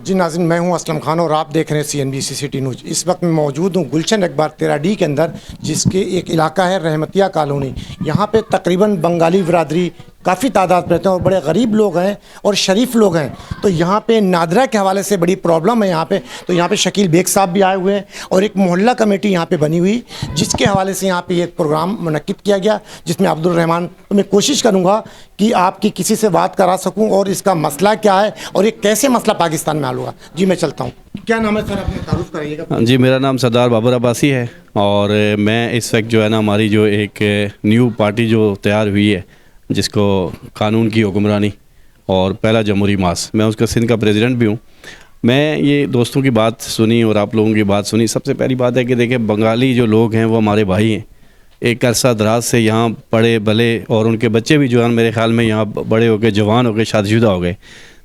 جی ناظرین، میں ہوں اسلم خان اور آپ دیکھ رہے ہیں CNBC سٹی نیوز۔ اس وقت میں موجود ہوں گلشن اقبال 13D کے اندر، جس کے ایک علاقہ ہے رحمتیہ کالونی۔ یہاں پہ تقریباً بنگالی برادری کافی تعداد میں رہتے ہیں اور بڑے غریب لوگ ہیں اور شریف لوگ ہیں۔ تو یہاں پہ نادرا کے حوالے سے بڑی پرابلم ہے یہاں پہ۔ تو یہاں پہ شکیل بیگ صاحب بھی آئے ہوئے ہیں اور ایک محلہ کمیٹی یہاں پہ بنی ہوئی، جس کے حوالے سے یہاں پہ ایک پروگرام منعقد کیا گیا، جس میں عبدالرحمان، تو میں کوشش کروں گا کہ آپ کی کسی سے بات کرا سکوں اور اس کا مسئلہ کیا ہے اور یہ کیسے مسئلہ پاکستان میں حل ہوگا۔ جی میں چلتا ہوں۔ کیا نام ہے سر؟ اپنا تعارف کرائیے گا۔ جی میرا نام سردار بابر عباسی ہے اور میں اس وقت جو ہے نا ہماری جو ایک نیو پارٹی جو تیار ہوئی ہے، جس کو قانون کی حکمرانی اور پہلا جمہوری ماس، میں اس کا سندھ کا پریزیڈنٹ بھی ہوں۔ میں یہ دوستوں کی بات سنی اور آپ لوگوں کی بات سنی۔ سب سے پہلی بات ہے کہ دیکھیں، بنگالی جو لوگ ہیں وہ ہمارے بھائی ہیں، ایک عرصہ دراز سے یہاں پڑھے بھلے اور ان کے بچے بھی جو ہیں میرے خیال میں یہاں بڑے ہو کے جوان ہو کے شادی شدہ ہو گئے۔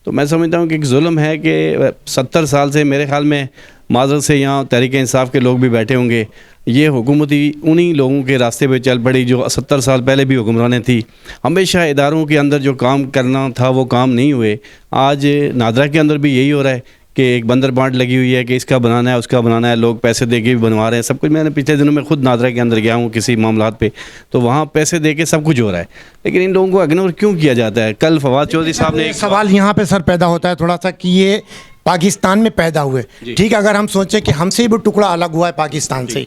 تو میں سمجھتا ہوں کہ ایک ظلم ہے کہ 70 سال سے میرے خیال میں معذرت سے یہاں تحریک انصاف کے لوگ بھی بیٹھے ہوں گے، یہ حکومتی انہی لوگوں کے راستے پہ چل پڑی جو 70 سال پہلے بھی حکمرانیں تھیں۔ ہمیشہ اداروں کے اندر جو کام کرنا تھا وہ کام نہیں ہوئے۔ آج نادرا کے اندر بھی یہی ہو رہا ہے کہ ایک بندر بانٹ لگی ہوئی ہے کہ اس کا بنانا ہے اس کا بنانا ہے، لوگ پیسے دے کے بھی بنوا رہے ہیں سب کچھ۔ میں نے پچھلے دنوں میں خود نادرا کے اندر گیا ہوں کسی معاملات پہ، تو وہاں پیسے دے کے سب کچھ ہو رہا ہے، لیکن ان لوگوں کو اگنور کیوں کیا جاتا ہے؟ کل فواد چودھری صاحب نے ایک سوال یہاں پہ سر پیدا ہوتا ہے تھوڑا سا کہ یہ پاکستان میں پیدا ہوئے، ٹھیک ہے، اگر ہم سوچیں کہ ہم سے بھی ٹکڑا الگ ہوا ہے پاکستان سے،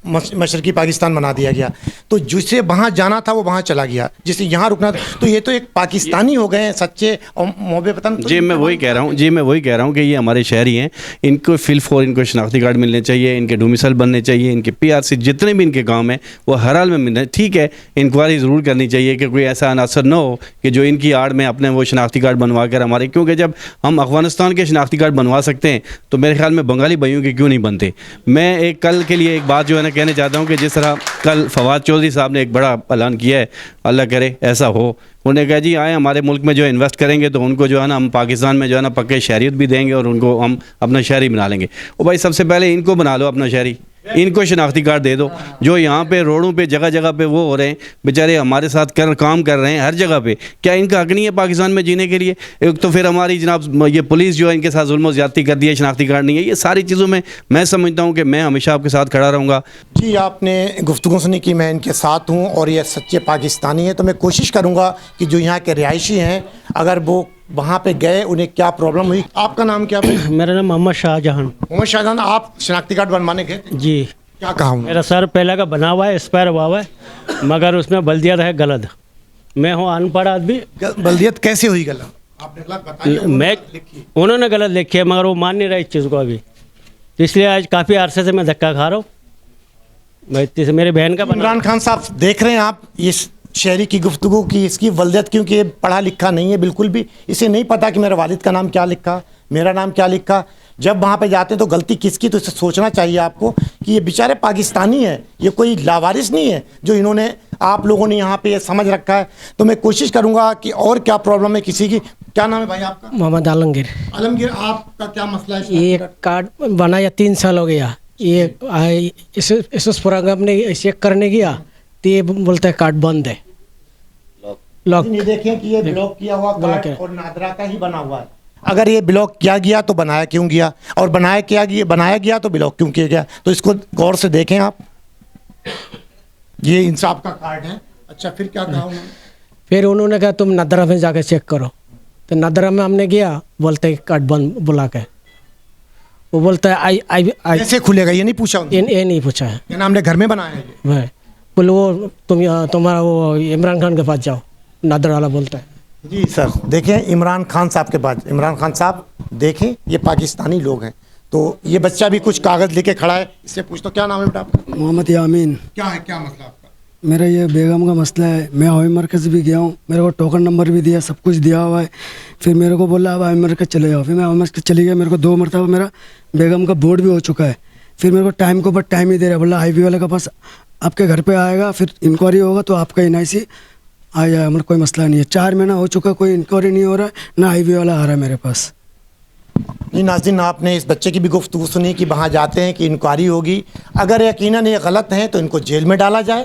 مشرقی پاکستان بنا دیا گیا، تو جسے وہاں جانا تھا وہ وہاں چلا گیا، جسے یہاں رکنا تھا، تو یہ تو ایک پاکستانی ہو گئے ہیں سچے اور محب وطن۔ جی میں وہی کہہ رہا ہوں کہ یہ ہمارے شہری ہیں، ان کو فل ان کو شناختی کارڈ ملنے چاہیے، ان کے ڈومیسائل بننے چاہیے، ان کے PRC جتنے بھی ان کے کام ہیں وہ ہر حال میں ملنے، ٹھیک ہے، انکوائری ضرور کرنی چاہیے کہ کوئی ایسا عناصر نہ ہو کہ جو ان کی آڑ میں اپنے وہ شناختی کارڈ بنوا کر ہمارے، کیونکہ جب ہم افغانستان کے شناختی کارڈ بنوا سکتے ہیں تو میرے خیال میں بنگالی بھائیوں کے کیوں نہیں بنتے۔ میں ایک کل کے لیے ایک بات جو ہے نا کہنا چاہتا ہوں کہ جس طرح کل فواد چودھری صاحب نے ایک بڑا اعلان کیا ہے، اللہ کرے ایسا ہو، انہوں نے کہا جی آئیں ہمارے ملک میں جو انویسٹ کریں گے تو ان کو جو ہے نا ہم پاکستان میں جو ہے نا پکے شہریت بھی دیں گے اور ان کو ہم اپنا شہری بنا لیں گے۔ وہ بھائی سب سے پہلے ان کو بنا لو اپنا شہری، ان کو شناختی کارڈ دے دو۔ جو یہاں پہ روڈوں پہ جگہ جگہ پہ وہ ہو رہے ہیں بیچارے، ہمارے ساتھ کام کر رہے ہیں ہر جگہ پہ، کیا ان کا حق نہیں ہے پاکستان میں جینے کے لیے؟ ایک تو پھر ہماری جناب یہ پولیس جو ہے ان کے ساتھ ظلم و زیادتی کر دی ہے، شناختی کارڈ نہیں ہے۔ یہ ساری چیزوں میں سمجھتا ہوں کہ میں ہمیشہ آپ کے ساتھ کھڑا رہوں گا۔ جی آپ نے گفتگو سنی کہ میں ان کے ساتھ ہوں اور یہ سچے پاکستانی ہیں، تو میں کوشش کروں گا کہ جو یہاں کے رہائشی ہیں اگر وہ وہاں پہ گئے انہیں کیا پرابلم ہوئی۔ آپ کا نام کیا ہے؟ میرا نام محمد شاہ جہاں۔ محمد شاہ جہاں، آپ شناختی کارڈ بنوانے گئے تھے؟ جی کیا کہا ہوں؟ میرا سر پہلے کا بنا ہوا ہے، ایکسپائر ہوا ہوا ہے، مگر اس میں بلدیت ہے غلط۔ میں ہوں ان پڑھ آدمی۔ بلدیت کیسے ہوئی غلط؟ آپ نے غلط بتایا، میں انہوں نے غلط لکھی ہے مگر وہ مان نہیں رہا اس چیز کو ابھی، اس لیے آج کافی عرصے سے میں دھکا کھا رہا ہوں۔ میں میرے بہن کا عمران خان صاحب دیکھ رہے ہیں آپ اس شہری کی گفتگو کی، اس کی ولدیت، کیونکہ یہ پڑھا لکھا نہیں ہے بالکل بھی، اسے نہیں پتا کہ میرے والد کا نام کیا لکھا، میرا نام کیا لکھا۔ جب وہاں پہ جاتے ہیں تو غلطی کس کی؟ تو اسے سوچنا چاہیے آپ کو کہ یہ بیچارے پاکستانی ہیں، یہ کوئی لاوارث نہیں ہے جو انہوں نے، آپ لوگوں نے یہاں پہ یہ سمجھ رکھا ہے۔ تو میں کوشش کروں گا کہ اور کیا پرابلم ہے کسی کی۔ کیا نام ہے بھائی آپ کا؟ محمد عالمگیر۔ عالمگیر، آپ کا کیا مسئلہ ہے؟ یہ کارڈ بنایا 3 سال ہو گیا، یہ اس پروگرام نے چیک کرنے گیا تو یہ بولتا ہے کارڈ بند ہے، لاک۔ یہ دیکھیں کہ یہ بلاک کیا ہوا کارڈ اور نادرا کا ہی بنا ہوا ہے۔ اگر یہ بلاک کیا گیا تو بنایا کیوں گیا، اور بنایا گیا تو بلاک کیوں کیا گیا؟ تو اس کو غور سے دیکھیں آپ۔ یہ انصاف کا کارڈ ہے۔ اچھا پھر کیا کہا انہوں نے؟ پھر انہوں نے کہا تم نادرا میں جا کے چیک کرو، تو نادرا میں ہم نے گیا، بولتے ہیں کارڈ بند بلاک ہے۔ وہ بولتا ہے کیسے کھلے گا یہ نہیں پوچھا؟ یہ نہیں پوچھا ہے، کیا نام نے گھر میں بنایا ہے یہ؟ بولے وہ تمہارا وہ عمران خان کے پاس جاؤ، نادرا والا بولتا ہے۔ جی سر دیکھیں عمران خان صاحب کے پاس، عمران خان صاحب دیکھیں یہ پاکستانی لوگ ہیں، تو یہ بچہ بھی کچھ کاغذ لے کے کھڑا ہے، اس سے پوچھتا ہوں کیا نام ہے بیٹا آپ کا؟ محمد یامین۔ کیا ہے، کیا مسئلہ آپ کا؟ میرا یہ بیگم کا مسئلہ ہے، میں ہوائی مرکز بھی گیا ہوں، میرے کو ٹوکن نمبر بھی دیا، سب کچھ دیا ہوا ہے۔ پھر میرے کو بولا اب ہوائی مرکز چلے جاؤ، پھر میں ہوائی مرکز چلی گیا، میرے کو 2 مرتبہ میرا بیگم کا بورڈ بھی ہو چکا ہے۔ پھر میرے کو ٹائم کے اوپر ٹائم ہی دے رہا ہے، بولا IB والے کے پاس آپ کے گھر پہ آئے گا، پھر انکوائری ہوگا تو آپ کا NIC آ جائے، ہمارا کوئی مسئلہ نہیں ہے۔ 4 مہینہ ہو چکا، کوئی انکوائری نہیں ہو رہا ہے، نہ IB والا آ رہا ہے میرے پاس۔ جی ناظرین، آپ نے اس بچے کی بھی گفتگو سنی کہ وہاں جاتے ہیں کہ انکوائری ہوگی، اگر یقیناً یہ غلط ہیں تو ان کو جیل میں ڈالا جائے،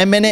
MNA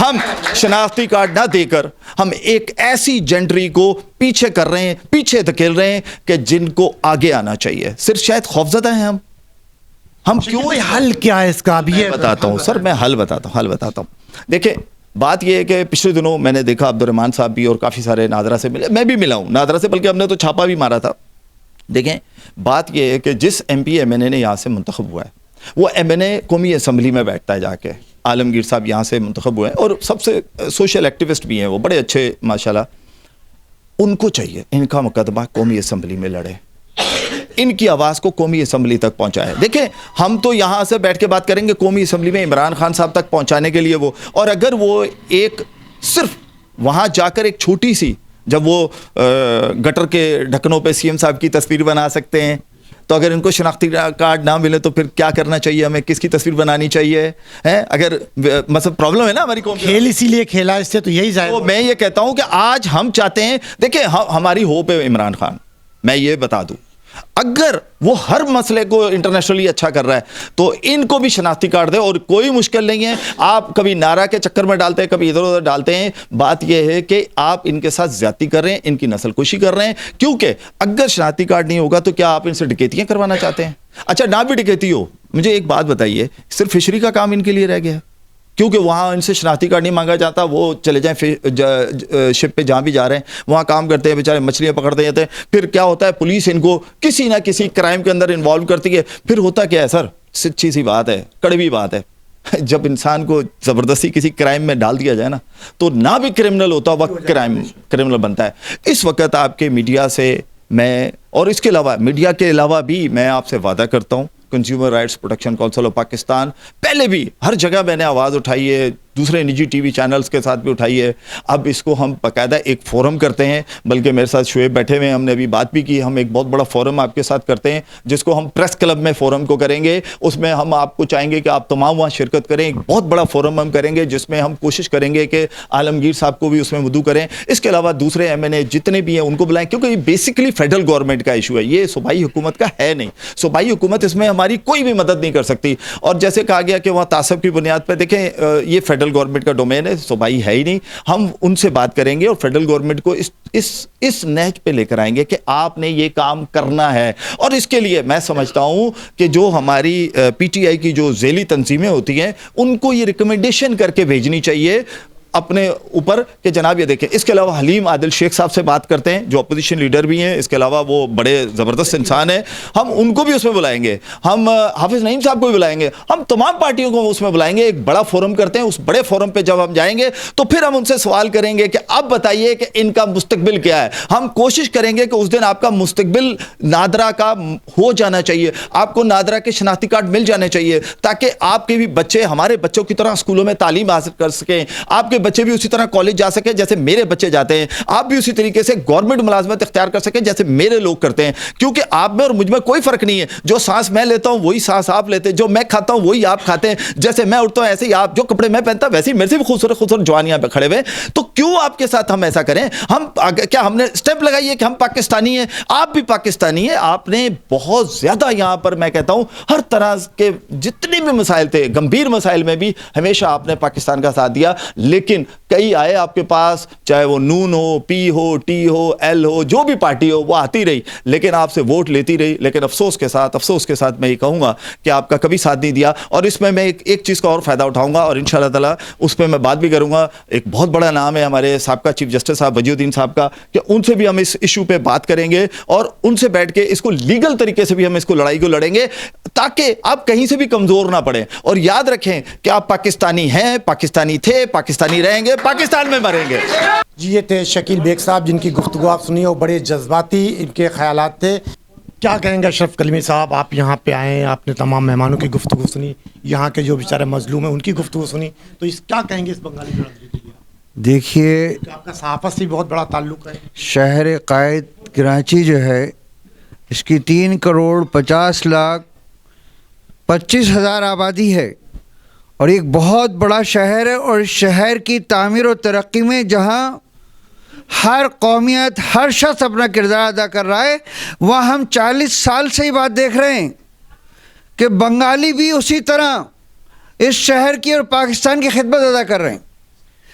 ہم شناختی کارڈ نہ دے کر ہم ایک ایسی جنٹری کو پیچھے کر رہے ہیں, پیچھے دھکیل رہے ہیں کہ جن کو آگے آنا چاہیے. صرف شاید خوفزدہ ہیں ہم کیوں. حل کیا ہے اس کا؟ اب یہ بتاتا ہوں سر, میں حل بتاتا ہوں. دیکھیں بات یہ ہے کہ پچھلے دنوں میں نے دیکھا عبد الرحمان صاحب بھی اور کافی سارے نادرا سے ملے, میں بھی ملا ہوں نادرا سے, بلکہ ہم نے تو چھاپا بھی مارا تھا. دیکھیں بات یہ ہے کہ جس ایم پی ایم این اے نے یہاں سے منتخب ہوا ہے وہ ایم این اے قومی اسمبلی میں بیٹھتا ہے جا کے. عالمگیر صاحب یہاں سے منتخب ہوئے ہیں اور سب سے سوشل ایکٹیوسٹ بھی ہیں, وہ بڑے اچھے ماشاءاللہ. ان کو چاہیے ان کا مقدمہ قومی اسمبلی میں لڑے, ان کی آواز کو قومی اسمبلی تک پہنچائے. دیکھیں ہم تو یہاں سے بیٹھ کے بات کریں گے قومی اسمبلی میں عمران خان صاحب تک پہنچانے کے لیے وہ, اور اگر وہ ایک صرف وہاں جا کر ایک چھوٹی سی, جب وہ گٹر کے ڈھکنوں پہ سی ایم صاحب کی تصویر بنا سکتے ہیں, تو اگر ان کو شناختی کارڈ نہ ملے تو پھر کیا کرنا چاہیے ہمیں, کس کی تصویر بنانی چاہیے ہیں؟ اگر مطلب پرابلم ہے نا ہماری قوم, کھیل اسی لیے کھیلا اس سے, تو یہی ظاہر. تو میں یہ کہتا ہوں کہ آج ہم چاہتے ہیں, دیکھیں ہماری ہوپ ہے عمران خان, میں یہ بتا دوں اگر وہ ہر مسئلے کو انٹرنیشنلی اچھا کر رہا ہے تو ان کو بھی شناختی کارڈ دے, اور کوئی مشکل نہیں ہے. آپ کبھی نعرہ کے چکر میں ڈالتے ہیں, کبھی ادھر ادھر ڈالتے ہیں. بات یہ ہے کہ آپ ان کے ساتھ زیادتی کر رہے ہیں, ان کی نسل کشی کر رہے ہیں, کیونکہ اگر شناختی کارڈ نہیں ہوگا تو کیا آپ ان سے ڈکیتیاں کروانا چاہتے ہیں؟ اچھا نہ بھی ڈکیتی ہو, مجھے ایک بات بتائیے, صرف فشری کا کام ان کے لیے رہ گیا ہے کیونکہ وہاں ان سے شناختی کارڈ نہیں مانگا جاتا, وہ چلے جائیں شپ پہ جہاں بھی جا رہے ہیں وہاں کام کرتے ہیں, بیچارے مچھلیاں پکڑتے جاتے ہیں. پھر کیا ہوتا ہے, پولیس ان کو کسی نہ کسی کرائم کے اندر انوالو کرتی ہے. پھر ہوتا کیا ہے سر, سچی سی بات ہے, کڑوی بات ہے, جب انسان کو زبردستی کسی کرائم میں ڈال دیا جائے نا تو نہ بھی کرمنل ہوتا وہ کرمنل بنتا ہے. اس وقت آپ کے میڈیا سے میں, اور اس کے علاوہ میڈیا کے علاوہ بھی میں آپ سے وعدہ کرتا ہوں, consumer rights protection council of Pakistan, پہلے بھی ہر جگہ میں نے آواز اٹھائی ہے, دوسرے نجی ٹی وی چینلز کے ساتھ بھی اٹھائی ہے. اب اس کو ہم باقاعدہ ایک فورم کرتے ہیں, بلکہ میرے ساتھ شعیب بیٹھے ہوئے ہیں, ہم نے ابھی بات بھی کی, ہم ایک بہت بڑا فورم آپ کے ساتھ کرتے ہیں جس کو ہم پریس کلب میں فورم کو کریں گے. اس میں ہم آپ کو چاہیں گے کہ آپ تمام وہاں شرکت کریں. ایک بہت بڑا فورم ہم کریں گے جس میں ہم کوشش کریں گے کہ عالمگیر صاحب کو بھی اس میں مدعو کریں. اس کے علاوہ دوسرے ایم این اے جتنے بھی ہیں ان کو بلائیں, کیونکہ یہ بیسکلی فیڈرل گورنمنٹ کا ایشو ہے, یہ صوبائی حکومت کا ہے نہیں. صوبائی حکومت اس میں ہماری کوئی بھی مدد نہیں کر سکتی. اور جیسے کہا گیا کہ وہاں تعصب کی بنیاد پہ, دیکھیں یہ فیڈرل گورنمنٹ کا ڈومین ہے, صوبائی ہے ہی نہیں. ہم ان سے بات کریں گے اور فیڈرل گورنمنٹ کو اس نہج پہ لے کر آئیں گے کہ آپ نے یہ کام کرنا ہے. اور اس کے لیے میں سمجھتا ہوں کہ جو ہماری پی ٹی آئی کی جو ذیلی تنظیمیں ہوتی ہیں ان کو یہ ریکمنڈیشن کر کے بھیجنی چاہیے اپنے اوپر کہ جناب یہ دیکھیں. اس کے علاوہ حلیم عادل شیخ صاحب سے بات کرتے ہیں جو اپوزیشن لیڈر بھی ہیں, اس کے علاوہ وہ بڑے زبردست انسان ہیں, ہم ان کو بھی اس میں بلائیں گے. ہم حافظ نعیم صاحب کو بھی بلائیں گے, ہم تمام پارٹیوں کو اس میں بلائیں گے. ایک بڑا فورم کرتے ہیں, اس بڑے فورم پہ جب ہم جائیں گے تو پھر ہم ان سے سوال کریں گے کہ اب بتائیے کہ ان کا مستقبل کیا ہے. ہم کوشش کریں گے کہ اس دن آپ کا مستقبل نادرا کا ہو جانا چاہیے, آپ کو نادرا کے شناختی کارڈ مل جانے چاہیے تاکہ آپ کے بھی بچے ہمارے بچوں کی طرح اسکولوں میں تعلیم حاصل کر سکیں, آپ کے بچے بھی اسی طرح کالج جا سکیں جیسے میرے بچے جاتے ہیں, آپ بھی اسی طریقے سے گورنمنٹ ملازمت اختیار کر سکیں جیسے میرے لوگ کرتے ہیں. کیونکہ آپ میں اور مجھ میں کوئی فرق نہیں ہے, جو سانس میں لیتا ہوں وہی سانس آپ لیتے ہیں, جو میں کھاتا ہوں وہی آپ کھاتے ہیں, جیسے میں اٹھتا ہوں ایسے ہی آپ, جو کپڑے میں پہنتا ہوں ویسے ہی میرے سے بھی خوبصورت جوانیاں پہ کھڑے ہوئے. تو کیوں آپ کے ساتھ ہم ایسا کریں؟ ہم کیا ہم نے اسٹیپ لگائی ہے کہ ہم پاکستانی ہیں, آپ بھی پاکستانی ہیں. آپ نے بہت زیادہ یہاں پر میں کہتا ہوں ہر طرح کے جتنے بھی مسائل تھے, گمبھیر مسائل میں بھی ہمیشہ آپ نے پاکستان کا ساتھ دیا. لیکن کئی آئے آپ کے پاس, چاہے وہ نون ہو, پی ہو, ٹی ہو, ایل ہو, جو بھی پارٹی ہو, وہ آتی رہی لیکن آپ سے ووٹ لیتی رہی. لیکن افسوس کے ساتھ میں یہ کہوں گا کہ آپ کا کبھی ساتھ نہیں دیا. اور اس میں ایک چیز کا اور فائدہ اٹھاؤں گا اور انشاءاللہ تعالی اس پہ میں بات بھی کروں گا. ایک بہت بڑا نام ہے ہمارے سابقہ چیف جسٹس صاحب وجی الدین صاحب کا, کہ ان سے بھی ہم اس ایشو پہ بات کریں گے اور ان سے بیٹھ کے اس کو لیگل طریقے سے بھی ہم اس کو لڑائی کو لڑیں گے تاکہ آپ کہیں سے بھی کمزور نہ پڑیں. اور یاد رکھیں کہ آپ پاکستانی ہیں, پاکستانی تھے, پاکستانی رہیں گے, پاکستان میں مریں گے. جی یہ تھے شکیل بیگ صاحب جن کی گفتگو آپ سنی اور بڑے جذباتی ان کے خیالات تھے. کیا کہیں گے اشرف کلمی صاحب, آپ یہاں پہ آئے, آپ نے تمام مہمانوں کی گفتگو سنی, یہاں کے جو بیچارے مظلوم ہیں ان کی گفتگو سنی, تو کیا کہیں گے اس بنگالی برادری کے لیے؟ دیکھیے آپ کا صحافت سے بہت بڑا تعلق ہے. شہر قائد کراچی جو ہے اس کی 3,50,25,000 آبادی ہے اور ایک بہت بڑا شہر ہے, اور شہر کی تعمیر و ترقی میں جہاں ہر قومیت, ہر شخص اپنا کردار ادا کر رہا ہے, وہاں ہم 40 سال سے ہی بات دیکھ رہے ہیں کہ بنگالی بھی اسی طرح اس شہر کی اور پاکستان کی خدمت ادا کر رہے ہیں.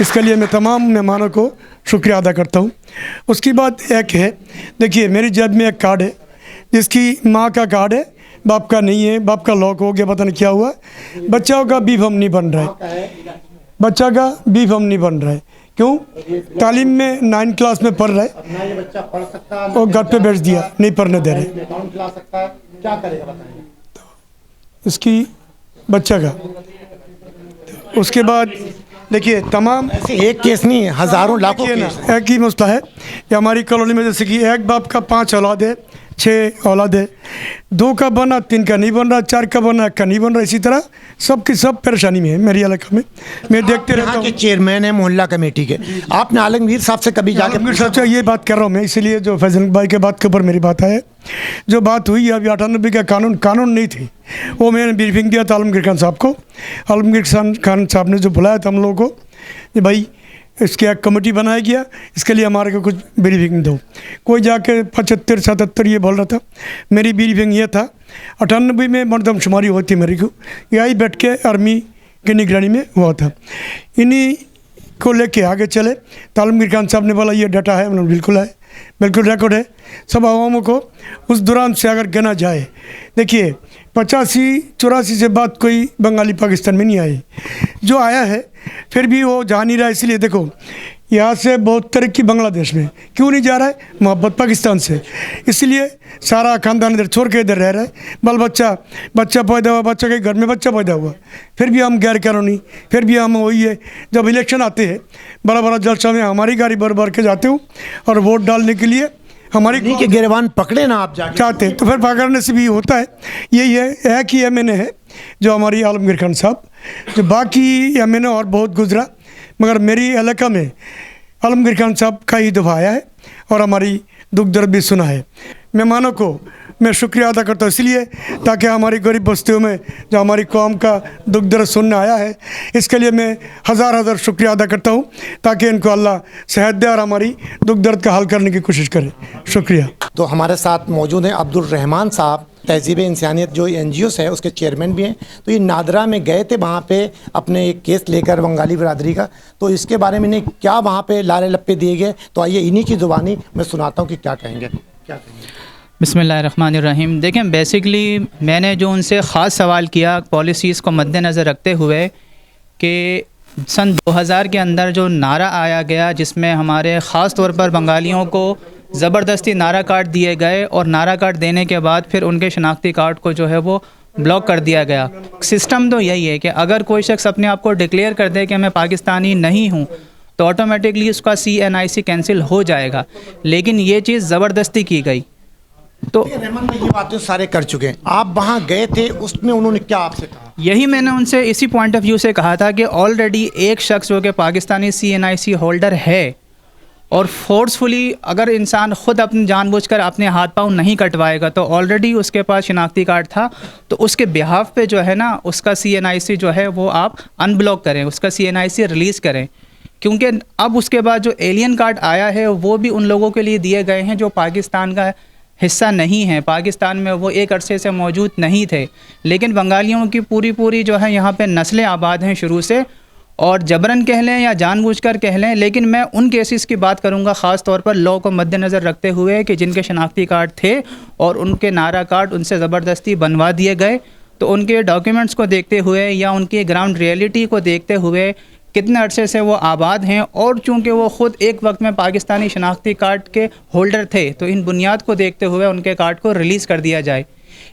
اس کے لیے میں تمام مہمانوں کو شکریہ ادا کرتا ہوں. اس کی بات ایک ہے, دیکھیے میری جیب میں ایک کارڈ ہے جس کی ماں کا کارڈ ہے, باپ کا نہیں ہے, باپ کا لاک ہو گیا, پتہ نہیں کیا ہوا. بچوں کا بھی فارم نہیں بن رہا ہے, بچہ کا بھی فارم نہیں بن رہا ہے. کیوں؟ تعلیم میں 9 کلاس میں پڑھ رہا ہے اور گھر پہ بیچ دیا, نہیں پڑھنے دے رہے. اس کی بچہ کا. اس کے بعد دیکھیے تمام ایک کیس نہیں, ہزاروں لاکھوں کیس. ایک ہی مسئلہ ہے کہ ہماری کالونی میں جیسے کہ ایک باپ کا 5 اولاد ہے, 6 اولاد ہے, 2 کا بنا 3 کا نہیں بن رہا, 4 کا بنا 1 کا نہیں بن رہا. اسی طرح سب کی سب پریشانی میں ہے میری علاقہ میں. میں دیکھتے رہتا ہوں. چیئرمین ہے محلہ کمیٹی کے, آپ نے عالمگیر صاحب سے کبھی جا کے عالمگیر صاحب سے یہ بات کر رہا ہوں میں, اسی لیے جو فیضان بھائی کے بات کے اوپر میری بات ہے, جو بات ہوئی ہے ابھی 98 کا قانون نہیں تھی, وہ میں نے بریفنگ دیا تھا عالمگیر خان صاحب کو. عالمگیر خان صاحب نے جو بلایا تھا ہم لوگوں کو کہ بھائی اس کی ایک کمیٹی بنایا گیا, اس کے لیے ہمارے کو کچھ بریفنگ دو. کوئی جا کے 75-77 یہ بول رہا تھا. میری بریفنگ یہ تھا 98 میں مردم شماری ہوتی میری کو, یہی بیٹھ کے آرمی کی نگرانی میں ہوا تھا. انہی کو لے کے آگے چلے. عالمگیر خان صاحب نے بولا یہ ڈیٹا ہے, بالکل ہے, بالکل ریکارڈ ہے. سب عواموں کو اس دوران سے اگر گنا جائے, دیکھیے 85-84 سے بعد کوئی بنگالی پاکستان میں نہیں آئی, جو آیا ہے پھر بھی وہ جا نہیں رہا. اس لیے دیکھو یہاں سے بہت ترقی بنگلہ دیش میں کیوں نہیں جا رہا ہے, محبت پاکستان سے. اس لیے سارا خاندان ادھر چھوڑ کے ادھر رہ رہا ہے. بال بچہ پیدا ہوا, بچہ کے گھر میں بچہ پیدا ہوا, پھر بھی ہم غیر قانونی, پھر بھی ہم وہی ہے. جب الیکشن آتے ہیں بڑا بڑا جلسہ میں ہماری گاڑی بھر کے جاتے ہوں اور ووٹ ڈالنے کے لیے ہماری کے گریبان پکڑے نا آپ چاہتے ہیں, تو پھر پکڑنے سے بھی ہوتا ہے. یہی ہے, ایک ہی ایم این اے ہے جو ہماری عالمگیر خان صاحب, جو باقی ایم این اے اور بہت گزرا, مگر میری علاقہ میں عالمگیر خان صاحب کا ہی دفعہ آیا ہے اور ہماری دکھ درد بھی سنا ہے. مہمانوں کو میں شکریہ ادا کرتا ہوں اس لیے تاکہ ہماری غریب بستیوں میں جو ہماری قوم کا دکھ درد سننے آیا ہے, اس کے لیے میں ہزار شکریہ ادا کرتا ہوں تاکہ ان کو اللہ صحت دے اور ہماری دکھ درد کا حل کرنے کی کوشش کرے. شکریہ. تو ہمارے ساتھ موجود ہیں عبدالرحمان صاحب, تہذیب انسانیت جو NGOs ہے اس کے چیئرمین بھی ہیں. تو یہ نادرا میں گئے تھے وہاں پہ اپنے ایک کیس لے کر بنگالی برادری کا, تو اس کے بارے میں انہیں کیا وہاں پہ لالے لپے دیے گئے, تو آئیے انہی کی زبانی میں سناتا ہوں کہ کیا کہیں گے. بسم اللہ الرحمن الرحیم. دیکھیں بیسکلی میں نے جو ان سے خاص سوال کیا پالیسیز کو مد نظر رکھتے ہوئے کہ سن 2000 کے اندر جو نعرہ آیا گیا جس میں ہمارے خاص طور پر بنگالیوں کو زبردستی نعرہ کارڈ دیے گئے, اور نعرہ کارڈ دینے کے بعد پھر ان کے شناختی کارڈ کو جو ہے وہ بلاک کر دیا گیا. سسٹم تو یہی ہے کہ اگر کوئی شخص اپنے آپ کو ڈکلیئر کر دے کہ میں پاکستانی نہیں ہوں تو آٹومیٹکلی اس کا CNIC کینسل ہو جائے گا, لیکن یہ چیز زبردستی کی گئی. تو رحمان بھائی یہ باتیں سارے کر چکے ہیں, آپ وہاں گئے تھے, اس میں انہوں نے کیا آپ سے کہا؟ یہی میں نے ان سے اسی پوائنٹ آف ویو سے کہا تھا کہ آلریڈی ایک شخص جو کہ پاکستانی CNIC ہولڈر ہے, اور فورسفلی اگر انسان خود اپنے جان بوجھ کر اپنے ہاتھ پاؤں نہیں کٹوائے گا تو آلریڈی اس کے پاس شناختی کارڈ تھا, تو اس کے بہاف پہ جو ہے نا اس کا CNIC جو ہے وہ آپ ان بلاک کریں, اس کا CNIC ریلیز کریں. کیونکہ اب اس کے بعد جو ایلین کارڈ آیا ہے وہ بھی ان لوگوں کے لیے دیے گئے ہیں جو پاکستان کا حصہ نہیں ہیں, پاکستان میں وہ ایک عرصے سے موجود نہیں تھے, لیکن بنگالیوں کی پوری جو ہے یہاں پہ نسلیں آباد ہیں شروع سے, اور جبرن کہہ لیں یا جان بوجھ کر کہہ لیں. لیکن میں ان کیسز کی بات کروں گا خاص طور پر لاء کو مد نظر رکھتے ہوئے کہ جن کے شناختی کارڈ تھے اور ان کے نعرہ کارڈ ان سے زبردستی بنوا دیے گئے, تو ان کے ڈاکیومنٹس کو دیکھتے ہوئے یا ان کی گراؤنڈ ریئلٹی کو دیکھتے ہوئے کتنے عرصے سے وہ آباد ہیں, اور چونکہ وہ خود ایک وقت میں پاکستانی شناختی کارڈ کے ہولڈر تھے, تو ان بنیاد کو دیکھتے ہوئے ان کے کارڈ کو ریلیز کر دیا جائے.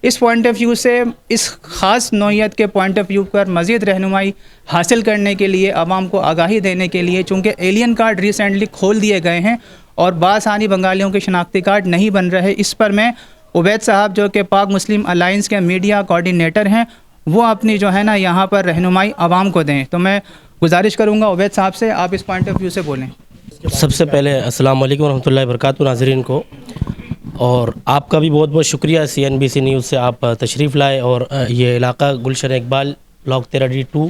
اس پوائنٹ آف ویو سے, اس خاص نوعیت کے پوائنٹ آف ویو پر مزید رہنمائی حاصل کرنے کے لیے, عوام کو آگاہی دینے کے لیے, چونکہ ایلین کارڈ ریسنٹلی کھول دیے گئے ہیں اور بآسانی بنگالیوں کے شناختی کارڈ نہیں بن رہے, اس پر میں عبید صاحب جو کہ پاک مسلم الائنس کے میڈیا کوآرڈینیٹر ہیں وہ اپنی جو ہے نا یہاں پر رہنمائی عوام کو دیں. تو میں گزارش کروں گا عبید صاحب سے, آپ اس پوائنٹ آف ویو سے بولیں. سب سے پہلے السلام علیکم ورحمۃ اللہ وبرکاتہ ناظرین کو, اور آپ کا بھی بہت بہت شکریہ CNBC نیوز سے آپ تشریف لائے, اور یہ علاقہ Gulshan Iqbal block 13D2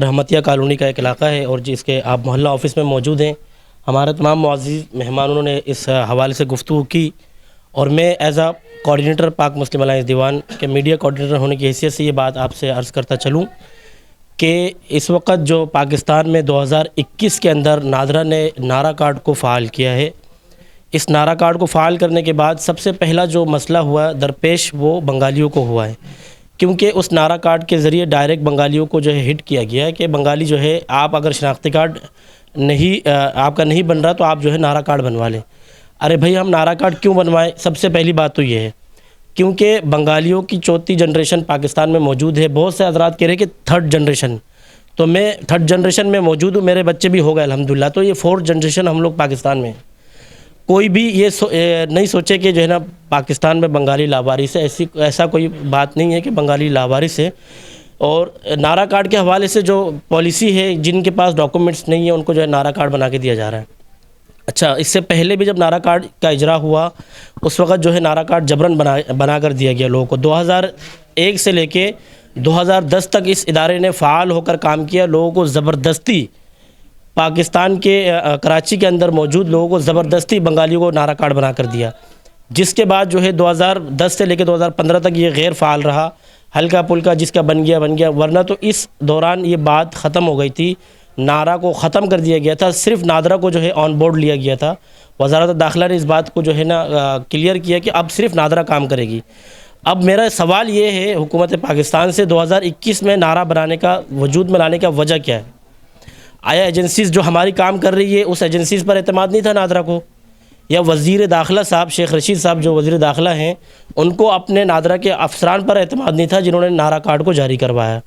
رحمتیہ colony کا ایک علاقہ ہے, اور جس کے آپ محلہ آفس میں موجود ہیں. ہمارے تمام معزز مہمانوں نے اس حوالے سے گفتگو کی, اور میں ایز اے کوآرڈینیٹر پاک مسلم الائنس دیوان کے میڈیا کوآرڈینیٹر ہونے کی حیثیت سے یہ بات آپ سے عرض کرتا چلوں کہ اس وقت جو پاکستان میں 2021 کے اندر نادرا نے نارا کارڈ کو فعال کیا ہے. اس نارا کارڈ کو فعال کرنے کے بعد سب سے پہلا جو مسئلہ ہوا درپیش وہ بنگالیوں کو ہوا ہے، کیونکہ اس نارا کارڈ کے ذریعے ڈائریکٹ بنگالیوں کو جو ہے ہٹ کیا گیا ہے کہ بنگالی جو ہے آپ اگر شناختی کارڈ نہیں آپ کا نہیں بن رہا تو آپ جو ہے نارا کارڈ بنوا لیں. ارے بھائی ہم نارا کارڈ کیوں بنوائیں؟ سب سے پہلی بات تو یہ ہے کیونکہ بنگالیوں کی چوتھی جنریشن پاکستان میں موجود ہے. بہت سے حضرات کہہ رہے ہیں کہ تھرڈ جنریشن، تو میں تھرڈ جنریشن میں موجود ہوں، میرے بچے بھی ہو گئے الحمدللہ، تو یہ فورتھ جنریشن ہم لوگ پاکستان میں ہیں. کوئی بھی یہ نہیں سوچے کہ جو ہے نا پاکستان میں بنگالی لاوارث ہے، ایسا کوئی بات نہیں ہے کہ بنگالی لاوارث ہے. اور نارا کارڈ کے حوالے سے جو پالیسی ہے، جن کے پاس ڈاکومنٹس نہیں ہیں ان کو جو ہے نارا کارڈ بنا کے دیا جا رہا ہے. اچھا، اس سے پہلے بھی جب نارا کارڈ کا اجرا ہوا اس وقت جو ہے نارا کارڈ جبراً بنا کر دیا گیا لوگوں کو. 2001 سے لے کے 2010 تک اس ادارے نے فعال ہو کر کام کیا. لوگوں کو زبردستی پاکستان کے کراچی کے اندر موجود لوگوں کو زبردستی بنگالیوں کو نارا کارڈ بنا کر دیا، جس کے بعد جو ہے 2010 سے لے کے 2015 تک یہ غیر فعال رہا. ہلکا پلکا جس کا بن گیا، ورنہ تو اس دوران یہ بات ختم ہو گئی تھی. نارا کو ختم کر دیا گیا تھا، صرف نادرا کو جو ہے آن بورڈ لیا گیا تھا. وزارت داخلہ نے اس بات کو جو ہے نا کلیئر کیا کہ اب صرف نادرا کام کرے گی. اب میرا سوال یہ ہے حکومت پاکستان سے 2021 میں نارا بنانے کا وجود میں لانے کا وجہ کیا ہے؟ آیا ایجنسیز جو ہماری کام کر رہی ہے اس ایجنسیز پر اعتماد نہیں تھا نادرا کو؟ یا وزیر داخلہ صاحب شیخ رشید صاحب جو وزیر داخلہ ہیں ان کو اپنے نادرا کے افسران پر اعتماد نہیں تھا جنہوں نے نارا کارڈ کو جاری کروایا؟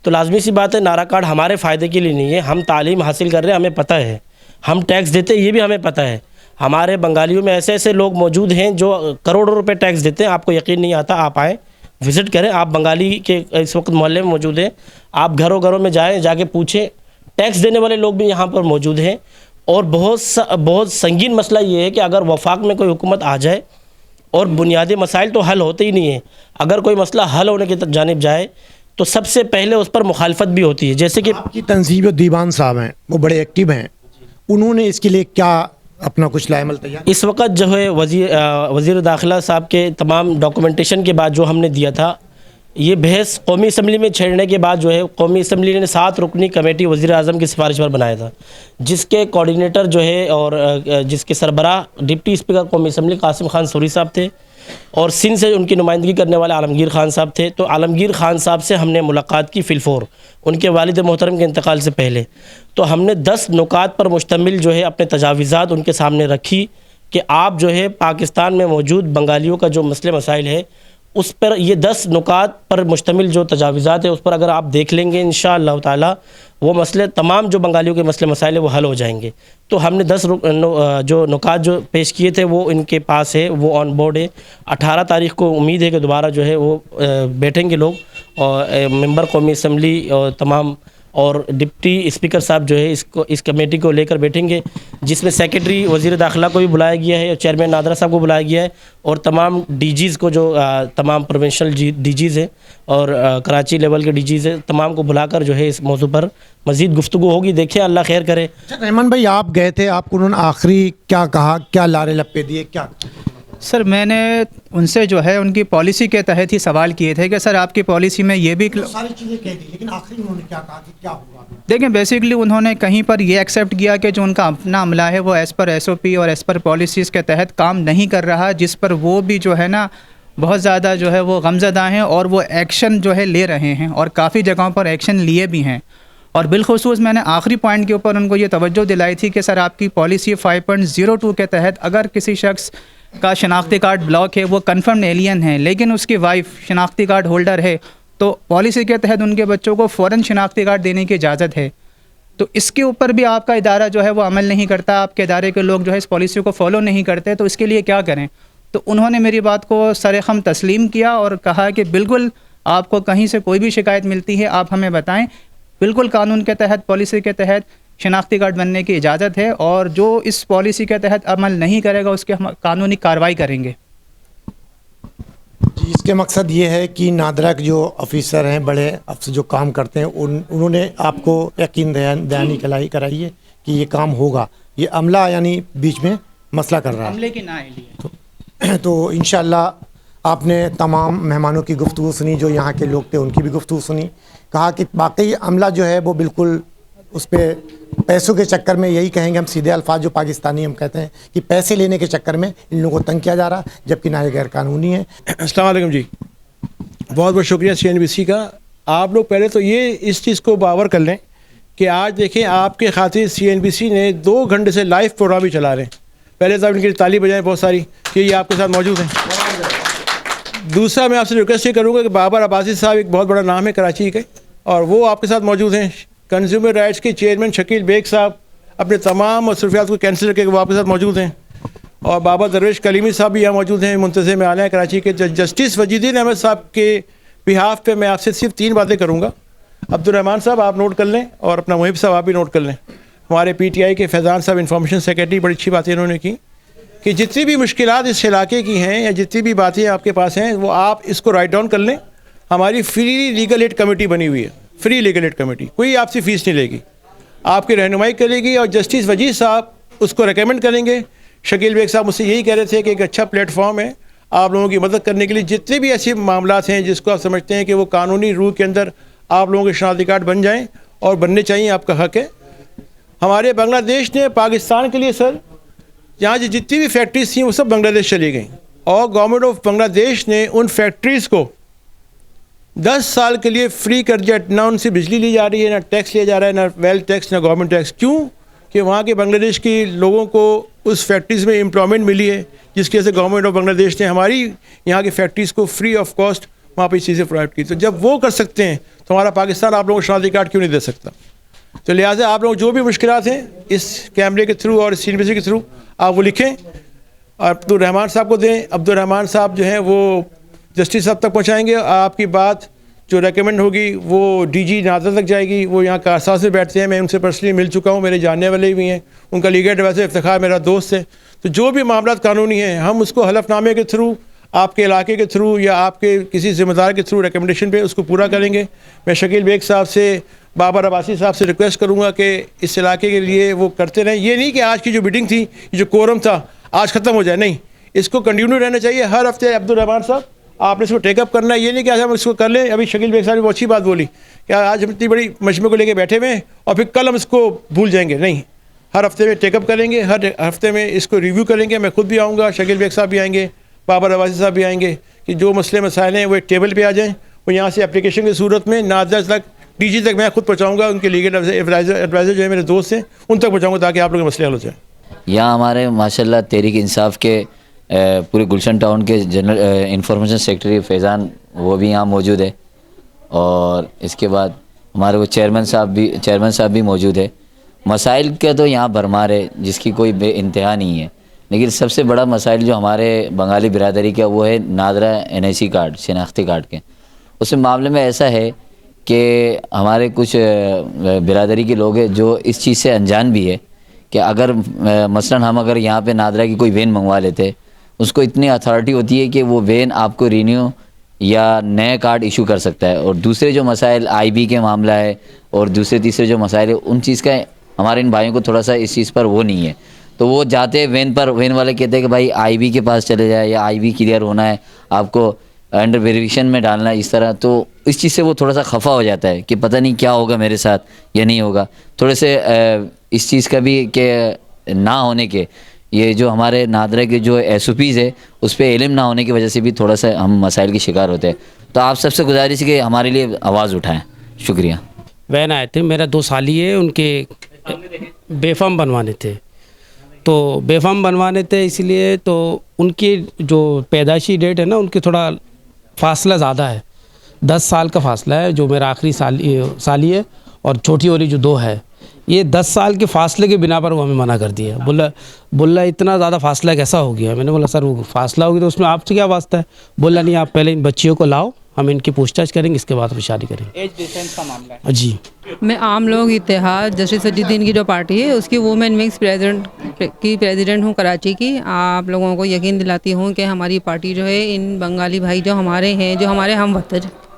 تو لازمی سی بات ہے نارا کارڈ ہمارے فائدے کے لیے نہیں ہے. ہم تعلیم حاصل کر رہے ہیں، ہمیں پتہ ہے، ہم ٹیکس دیتے ہیں، یہ بھی ہمیں پتہ ہے. ہمارے بنگالیوں میں ایسے لوگ موجود ہیں جو کروڑوں روپے ٹیکس دیتے ہیں. آپ کو یقین نہیں آتا، آپ آئیں وزٹ کریں. آپ بنگالی کے اس وقت محلے میں موجود ہیں، آپ گھروں میں جائیں، جا کے پوچھیں. ٹیکس دینے والے لوگ بھی یہاں پر موجود ہیں. اور بہت سنگین مسئلہ یہ ہے کہ اگر وفاق میں کوئی حکومت آ جائے اور بنیادی مسائل تو حل ہوتے ہی نہیں ہیں، اگر کوئی مسئلہ حل ہونے کی جانب جائے تو سب سے پہلے اس پر مخالفت بھی ہوتی ہے. جیسے کہ آپ کی تنظیم دیوان صاحب ہیں، وہ بڑے ایکٹیو ہیں، انہوں نے اس کے لیے کیا اپنا کچھ لائے عمل تیار؟ اس وقت جو ہے وزیر داخلہ صاحب کے تمام ڈاکومنٹیشن کے بعد جو ہم نے دیا تھا، یہ بحث قومی اسمبلی میں چھیڑنے کے بعد جو ہے قومی اسمبلی نے 7 رکنی کمیٹی وزیر اعظم کی سفارش پر بنایا تھا، جس کے کوارڈینیٹر جو ہے اور جس کے سربراہ ڈپٹی اسپیکر قومی اسمبلی قاسم خان سوری صاحب تھے، اور سندھ سے ان کی نمائندگی کرنے والے عالمگیر خان صاحب تھے. تو عالمگیر خان صاحب سے ہم نے ملاقات کی فی الفور ان کے والد محترم کے انتقال سے پہلے. تو ہم نے 10 نکات پر مشتمل جو ہے اپنے تجاویزات ان کے سامنے رکھی کہ آپ جو ہے پاکستان میں موجود بنگالیوں کا جو مسئلے مسائل ہے اس پر، یہ 10 نکات پر مشتمل جو تجاویزات ہیں اس پر اگر آپ دیکھ لیں گے انشاءاللہ تعالی وہ مسئلے تمام جو بنگالیوں کے مسئلے مسائل ہیں وہ حل ہو جائیں گے. تو ہم نے 10 جو نکات جو پیش کیے تھے وہ ان کے پاس ہے، وہ آن بورڈ ہے. 18 تاریخ کو امید ہے کہ دوبارہ جو ہے وہ بیٹھیں گے لوگ اور ممبر قومی اسمبلی اور تمام اور ڈپٹی اسپیکر صاحب جو ہے اس کمیٹی کو لے کر بیٹھیں گے، جس میں سیکرٹری وزیر داخلہ کو بھی بلایا گیا ہے اور چیئرمین نادرا صاحب کو بلایا گیا ہے، اور تمام ڈی جیز کو جو تمام پروونشل ڈی جیز ہیں اور کراچی لیول کے ڈی جیز ہیں، تمام کو بلا کر جو ہے اس موضوع پر مزید گفتگو ہوگی. دیکھیں اللہ خیر کرے. رحمان بھائی آپ گئے تھے، آپ کو انہوں نے آخری کیا کہا، کیا لارے لپے دیے، کیا؟ سر میں نے ان سے جو ہے ان کی پالیسی کے تحت ہی سوال کیے تھے کہ سر آپ کی پالیسی میں یہ بھی ساری چیزیں کہہ دی، لیکن آخری انہوں نے کیا کہا کہ کیا ہوگا؟ دیکھیں بیسیکلی انہوں نے کہیں پر یہ ایکسیپٹ کیا کہ جو ان کا اپنا عملہ ہے وہ ایز پر SOP اور ایز پر پالیسیز کے تحت کام نہیں کر رہا، جس پر وہ بھی جو ہے نا بہت زیادہ جو ہے وہ غمزدہ ہیں اور وہ ایکشن جو ہے لے رہے ہیں اور کافی جگہوں پر ایکشن لیے بھی ہیں. اور بالخصوص میں نے آخری پوائنٹ کے اوپر ان کو یہ توجہ دلائی تھی کہ سر آپ کی پالیسی 5.02 کے تحت اگر کسی شخص کا شناختی کارڈ بلاک ہے، وہ کنفرمڈ ایلین ہے لیکن اس کی وائف شناختی کارڈ ہولڈر ہے، تو پالیسی کے تحت ان کے بچوں کو فوراً شناختی کارڈ دینے کی اجازت ہے. تو اس کے اوپر بھی آپ کا ادارہ جو ہے وہ عمل نہیں کرتا، آپ کے ادارے کے لوگ جو ہے اس پالیسی کو فالو نہیں کرتے، تو اس کے لیے کیا کریں؟ تو انہوں نے میری بات کو سرخم تسلیم کیا اور کہا کہ بالکل آپ کو کہیں سے کوئی بھی شکایت ملتی ہے آپ ہمیں بتائیں، بالکل قانون کے تحت پالیسی کے تحت شناختی کارڈ بننے کی اجازت ہے، اور جو اس پالیسی کے تحت عمل نہیں کرے گا اس کے ہم قانونی کارروائی کریں گے. جی اس کے مقصد یہ ہے کہ نادرا کے جو آفیسر ہیں، بڑے افسر جو کام کرتے ہیں، انہوں نے آپ کو یقین دہانی کرائی ہے کہ یہ کام ہوگا. یہ عملہ یعنی بیچ میں مسئلہ کر رہا ہے، عملے کی نااہلی ہے. تو انشاءاللہ آپ نے تمام مہمانوں کی گفتگو سنی, جو یہاں کے لوگ تھے ان کی بھی گفتگو سنی. کہا کہ باقی عملہ جو ہے وہ بالکل اس پہ پیسوں کے چکر میں, یہی کہیں گے ہم سیدھے الفاظ جو پاکستانی ہم کہتے ہیں کہ پیسے لینے کے چکر میں ان لوگوں کو تنگ کیا جا رہا, جبکہ نہ یہ غیر قانونی ہے. السلام علیکم جی, بہت بہت شکریہ CNBC کا. آپ لوگ پہلے تو یہ اس چیز کو باور کر لیں کہ آج دیکھیں آپ کے خاطر CNBC نے 2 گھنٹے سے لائیو پروگرام بھی چلا رہے ہیں. پہلے تو آپ ان کی تالی بجائیں بہت ساری کہ یہ آپ کے ساتھ موجود ہیں. دوسرا میں آپ سے ریکویسٹ یہ کروں گا کہ بابر عباسی صاحب ایک بہت بڑا نام ہے کراچی کے, اور وہ آپ کے ساتھ موجود ہیں. کنزیومر رائٹس کے چیئرمین شکیل بیگ صاحب اپنے تمام مصروفیات کو کینسل کر کے وہ آپ کے ساتھ موجود ہیں. اور بابا درویش کلیمی صاحب بھی یہاں موجود ہیں, منتظم اعلیٰ کراچی کے. جسٹس وجید الدین احمد صاحب کے بہاف پہ میں آپ سے صرف 3 باتیں کروں گا. عبدالرحمان صاحب آپ نوٹ کر لیں, اور اپنا محب صاحب آپ بھی نوٹ کر لیں. ہمارے PTI کے فیضان صاحب انفارمیشن سیکرٹری, بڑی اچھی باتیں انہوں نے کی کہ جتنی بھی مشکلات اس علاقے کی ہیں یا جتنی بھی باتیں آپ کے پاس ہیں وہ آپ اس کو رائٹ ڈاؤن کر لیں. ہماری فری لیگل ایڈ کمیٹی بنی ہوئی ہے, فری لیگل ایڈ کمیٹی, کوئی آپ سے فیس نہیں لے گی, آپ کی رہنمائی کرے گی. اور جسٹس وجید صاحب اس کو ریکمینڈ کریں گے. شکیل بیگ صاحب مجھ سے یہی کہہ رہے تھے کہ ایک اچھا پلیٹ فارم ہے آپ لوگوں کی مدد کرنے کے لیے. جتنے بھی ایسے معاملات ہیں جس کو آپ سمجھتے ہیں کہ وہ قانونی روح کے اندر آپ لوگوں کے شناختی کارڈ بن جائیں, اور بننے چاہیے, آپ کا حق ہے. ہمارے بنگلہ دیش نے پاکستان کے لیے سر یہاں جتنی بھی فیکٹریز تھیں وہ سب بنگلہ دیش چلی گئیں, اور گورنمنٹ آف بنگلہ دیش نے ان فیکٹریز کو 10 سال کے لیے فری کر دیا. نہ ان سے بجلی لی جا رہی ہے, نہ ٹیکس لیا جا رہا ہے, نہ ویل ٹیکس, نہ گورنمنٹ ٹیکس. کیوں کہ وہاں کے بنگلہ دیش کے لوگوں کو اس فیکٹریز میں امپلائمنٹ ملی ہے, جس کی وجہ سے گورنمنٹ آف بنگلہ دیش نے ہماری یہاں کی فیکٹریز کو فری آف کاسٹ وہاں پہ چیزیں پرووائڈ کی. تو جب وہ کر سکتے ہیں تو ہمارا پاکستان آپ لوگوں کو شناختی کارڈ کیوں نہیں دے سکتا؟ تو لہٰذا آپ لوگ جو بھی مشکلات ہیں اس کیمرے کے تھرو اور CNBC کے تھرو آپ وہ لکھیں اور عبدالرحمان صاحب کو دیں. عبدالرحمان صاحب جو ہیں وہ جسٹس صاحب تک پہنچائیں گے. آپ کی بات جو ریکمینڈ ہوگی وہ DG نادر تک جائے گی. وہ یہاں کارساز میں بیٹھتے ہیں, میں ان سے پرسنلی مل چکا ہوں, میرے جاننے والے بھی ہیں. ان کا لیگل ایڈوائزر افتخار میرا دوست ہے. تو جو بھی معاملات قانونی ہیں ہم اس کو حلف نامے کے تھرو, آپ کے علاقے کے تھرو یا آپ کے کسی ذمہ دار کے تھرو ریکمنڈیشن پہ اس کو پورا کریں گے. میں شکیل بیگ صاحب سے, بابر عباسی صاحب سے ریکویسٹ کروں گا کہ اس علاقے کے لیے وہ کرتے رہیں. یہ نہیں کہ آج کی جو میٹنگ تھی, جو کورم تھا آج ختم ہو جائے, نہیں, اس کو کنٹینیو رہنا چاہیے. ہر ہفتے عبدالرحمان صاحب آپ نے اس کو ٹیک اپ کرنا ہے. یہ نہیں کہ آج ہم اس کو کر لیں. ابھی شکیل بیگ صاحب نے بہت اچھی بات بولی کہ آج ہم اتنی بڑی مجمع کو لے کے بیٹھے ہوئے ہیں اور پھر کل ہم اس کو بھول جائیں گے. نہیں, ہر ہفتے میں ٹیک اپ کریں گے, ہر ہفتے میں اس کو ریویو کریں گے. میں خود بھی آؤں گا, شکیل بیگ صاحب بھی آئیں گے, بابر عباسی صاحب بھی آئیں گے, کہ جو مسئلے مسائل ہیں وہ ایک ٹیبل پہ آ جائیں. وہ یہاں سے اپلیکیشن کی صورت میں نادر تک DG تک میں خود پہنچاؤں گا. ان کے لیگل ایڈوائزر جو ہے میرے دوست ہیں ان تک پہنچاؤں گا تاکہ آپ لوگ کے مسئلے حل ہو جائیں. یہاں ہمارے ماشاءاللہ تحریک انصاف کے پورے گلشن ٹاؤن کے جنرل انفارمیشن سیکرٹری فیضان وہ بھی یہاں موجود ہے, اور اس کے بعد ہمارے وہ چیئرمین صاحب بھی موجود ہے. مسائل کا تو یہاں بھرمار ہے جس کی کوئی بے انتہا نہیں ہے, لیکن سب سے بڑا مسائل جو ہمارے بنگالی برادری کا وہ ہے نادرہ NIC کارڈ, شناختی کارڈ کے. اس معاملے میں ایسا ہے کہ ہمارے کچھ برادری کے لوگ ہیں جو اس چیز سے انجان بھی ہے کہ اگر مثلاً ہم اگر یہاں پہ نادرہ کی کوئی وین منگوا لیتے, اس کو اتنی اتھارٹی ہوتی ہے کہ وہ وین آپ کو رینیو یا نئے کارڈ ایشو کر سکتا ہے. اور دوسرے جو مسائل IB کے معاملہ ہے اور دوسرے تیسرے جو مسائل ہے ان چیز کا ہمارے ان بھائیوں کو تھوڑا سا اس چیز پر وہ نہیں ہے. تو وہ جاتے ہیں وین پر, وین والے کہتے ہیں کہ بھائی IB کے پاس چلے جائے یا IB کلیئر ہونا ہے, آپ کو انڈر ویریفیکیشن میں ڈالنا ہے اس طرح. تو اس چیز سے وہ تھوڑا سا خفا ہو جاتا ہے کہ پتہ نہیں کیا ہوگا میرے ساتھ یا نہیں ہوگا. تھوڑے سے اس چیز کا بھی کہ نہ ہونے کے, یہ جو ہمارے نادرہ کے جو SOPs ہے اس پہ علم نہ ہونے کی وجہ سے بھی تھوڑا سا ہم مسائل کی شکار ہوتے ہیں. تو آپ سب سے گزارش ہے کہ ہمارے لیے آواز اٹھائیں. شکریہ. وین آئے تھے, میرا 2 سالی ہے, ان کے بے فارم بنوانے تھے. تو بے فارم بنوانے تھے اس لیے, تو ان کی جو پیدائشی ڈیٹ ہے نا ان کی تھوڑا فاصلہ زیادہ ہے, 10 سال کا فاصلہ ہے. جو میرا آخری سالی ہے اور چھوٹی والی جو 2 ہے, یہ 10 سال کے فاصلے کے بنا پر وہ ہمیں منع کر دیا. بولا اتنا زیادہ فاصلہ کیسا ہو گیا؟ میں نے بولا سر وہ فاصلہ ہوگی تو اس میں آپ سے کیا واسطہ ہے؟ بولا نہیں, آپ پہلے ان بچیوں کو لاؤ, ہم ان کی پوچھ تاچھ کریں گے, اس کے بعد ہم شادی کریں گے. ایج ڈیفرنس کا معاملہ ہے. جی. میں عام لوگ اتحاد جسٹس وجید الدین کی جو پارٹی ہے اس کی وومن ونگز پریزیڈنٹ ہوں کراچی کی. آپ لوگوں کو یقین دلاتی ہوں کہ ہماری پارٹی جو ہے ان بنگالی بھائی جو ہمارے ہیں, جو ہمارے ہم